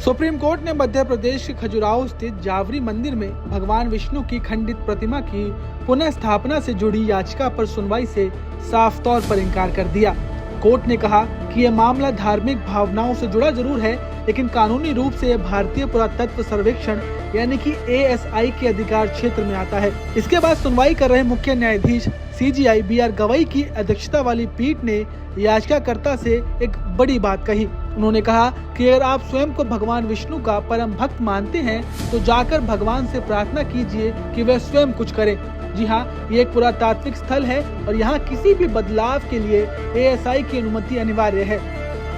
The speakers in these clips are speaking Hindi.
सुप्रीम कोर्ट ने मध्य प्रदेश के खजुराहो स्थित जावरी मंदिर में भगवान विष्णु की खंडित प्रतिमा की पुनः स्थापना से जुड़ी याचिका पर सुनवाई से साफ तौर पर इनकार कर दिया। कोर्ट ने कहा कि यह मामला धार्मिक भावनाओं से जुड़ा जरूर है, लेकिन कानूनी रूप से यह भारतीय पुरातत्व सर्वेक्षण यानी कि ASI के अधिकार क्षेत्र में आता है। इसके बाद सुनवाई कर रहे मुख्य न्यायाधीश CJI BR गवई की अध्यक्षता वाली पीठ ने याचिकाकर्ता से एक बड़ी बात कही। उन्होंने कहा कि अगर आप स्वयं को भगवान विष्णु का परम भक्त मानते हैं तो जाकर भगवान से प्रार्थना कीजिए कि वह स्वयं कुछ करें। जी हाँ, ये एक पुरातात्विक स्थल है और यहाँ किसी भी बदलाव के लिए ASI की अनुमति अनिवार्य है।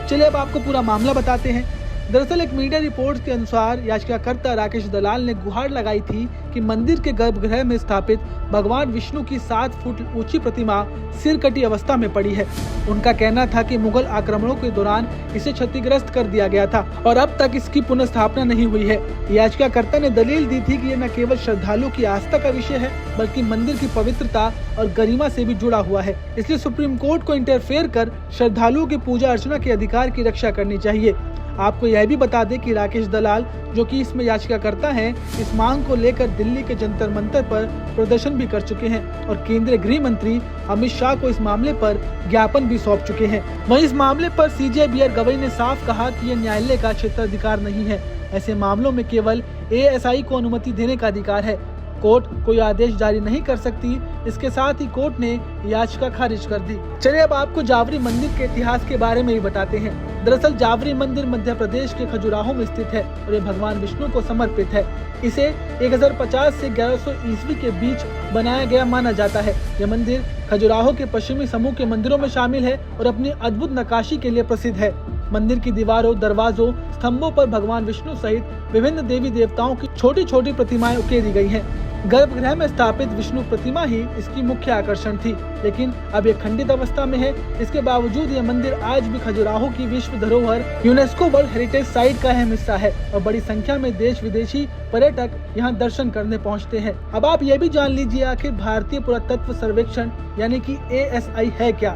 चलिए अब आपको पूरा मामला बताते हैं। दरअसल एक मीडिया रिपोर्ट के अनुसार याचिकाकर्ता राकेश दलाल ने गुहार लगाई थी कि मंदिर के गर्भगृह में स्थापित भगवान विष्णु की 7 फुट ऊंची प्रतिमा सिर कटी अवस्था में पड़ी है। उनका कहना था कि मुगल आक्रमणों के दौरान इसे क्षतिग्रस्त कर दिया गया था और अब तक इसकी पुनर्स्थापना नहीं हुई है। याचिकाकर्ता ने दलील दी थी कि यह न केवल श्रद्धालुओं की आस्था का विषय है, बल्कि मंदिर की पवित्रता और गरिमा से भी जुड़ा हुआ है। इसलिए सुप्रीम कोर्ट को इंटरफेयर कर श्रद्धालुओं की पूजा अर्चना के अधिकार की रक्षा करनी चाहिए। आपको यह भी बता दें कि राकेश दलाल, जो कि इसमें याचिकाकर्ता हैं, इस मांग को लेकर दिल्ली के जंतर मंतर पर प्रदर्शन भी कर चुके हैं और केंद्रीय गृह मंत्री अमित शाह को इस मामले पर ज्ञापन भी सौंप चुके हैं। वहीं इस मामले पर CJI BR गवई ने साफ कहा कि यह न्यायालय का क्षेत्राधिकार नहीं है। ऐसे मामलों में केवल ASI को अनुमति देने का अधिकार है। कोर्ट कोई आदेश जारी नहीं कर सकती। इसके साथ ही कोर्ट ने याचिका खारिज कर दी। चलिए अब आपको जावरी मंदिर के इतिहास के बारे में भी बताते हैं। दरअसल जावरी मंदिर मध्य प्रदेश के खजुराहो में स्थित है और ये भगवान विष्णु को समर्पित है। इसे 1050 से 1100 ईस्वी के बीच बनाया गया माना जाता है। यह मंदिर खजुराहो के पश्चिमी समूह के मंदिरों में शामिल है और अपनी अद्भुत नक्काशी के लिए प्रसिद्ध है। मंदिर की दीवारों, दरवाजों, स्तंभों पर भगवान विष्णु सहित विभिन्न देवी देवताओं की छोटी छोटी प्रतिमाएं उकेरी गई हैं। गर्भगृह में स्थापित विष्णु प्रतिमा ही इसकी मुख्य आकर्षण थी, लेकिन अब यह खंडित अवस्था में है। इसके बावजूद यह मंदिर आज भी खजुराहो की विश्व धरोहर यूनेस्को वर्ल्ड हेरिटेज साइट का अहम हिस्सा है और बड़ी संख्या में देश विदेशी पर्यटक यहाँ दर्शन करने पहुँचते हैं। अब आप ये भी जान लीजिए आखिर भारतीय पुरातत्व सर्वेक्षण यानी कि ASI है क्या।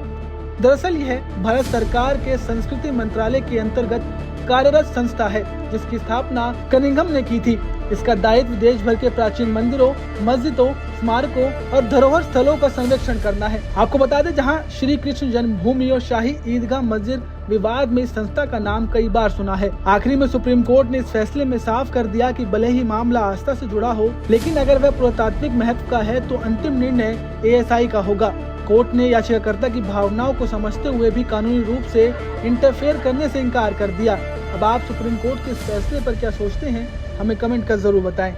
दरअसल यह भारत सरकार के संस्कृति मंत्रालय के अंतर्गत कार्यरत संस्था है, जिसकी स्थापना कनिंघम ने की थी। इसका दायित्व देश भर के प्राचीन मंदिरों, मस्जिदों, स्मारकों और धरोहर स्थलों का संरक्षण करना है। आपको बता दें, जहां श्री कृष्ण जन्मभूमि और शाही ईदगाह मस्जिद विवाद में इस संस्था का नाम कई बार सुना है। आखिरी में सुप्रीम कोर्ट ने इस फैसले में साफ कर दिया कि भले ही मामला आस्था से जुड़ा हो, लेकिन अगर वह पुरातात्विक महत्व का है तो अंतिम निर्णय ASI का होगा। कोर्ट ने याचिकाकर्ता की भावनाओं को समझते हुए भी कानूनी रूप से इंटरफेयर करने से इनकार कर दिया। अब आप सुप्रीम कोर्ट के इस फैसले पर क्या सोचते हैं, हमें कमेंट कर जरूर बताएं।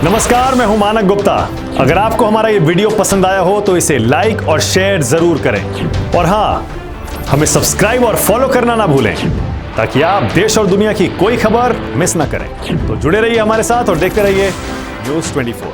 नमस्कार, मैं हूं मानक गुप्ता। अगर आपको हमारा ये वीडियो पसंद आया हो तो इसे लाइक और शेयर जरूर करें और हाँ, हमें सब्सक्राइब और फॉलो करना ना भूलें ताकि आप देश और दुनिया की कोई खबर मिस ना करें। तो जुड़े रहिए हमारे साथ और देखते रहिए News 24।